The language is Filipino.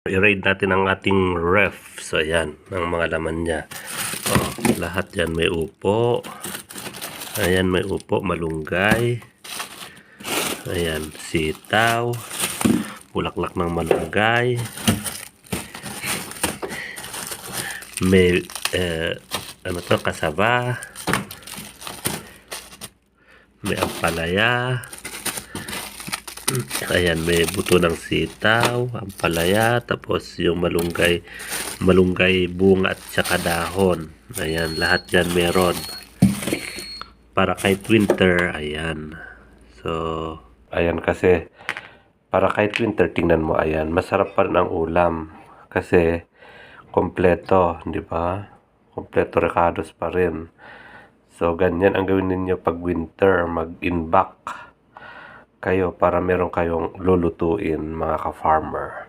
I-raid natin ang ating ref. So, ayan, ang mga laman niya. Oh, lahat yan may upo. Ayan, may upo, malunggay. Ayan, sitaw. Bulaklak ng malunggay. May, ano to, kasaba. May ampalaya. Ayan, may buto ng sitaw, ampalaya, tapos yung malunggay bunga at saka dahon. Ayan, lahat yan meron. Para kahit winter, ayan. So, ayan kasi, para kahit winter, tingnan mo, ayan, masarap pa rin ang ulam. Kasi, kompleto, di ba? Kompleto recados pa rin. So, ganyan ang gawin ninyo pag winter, mag-inback kayo para meron kayong lulutuin, mga ka-farmer.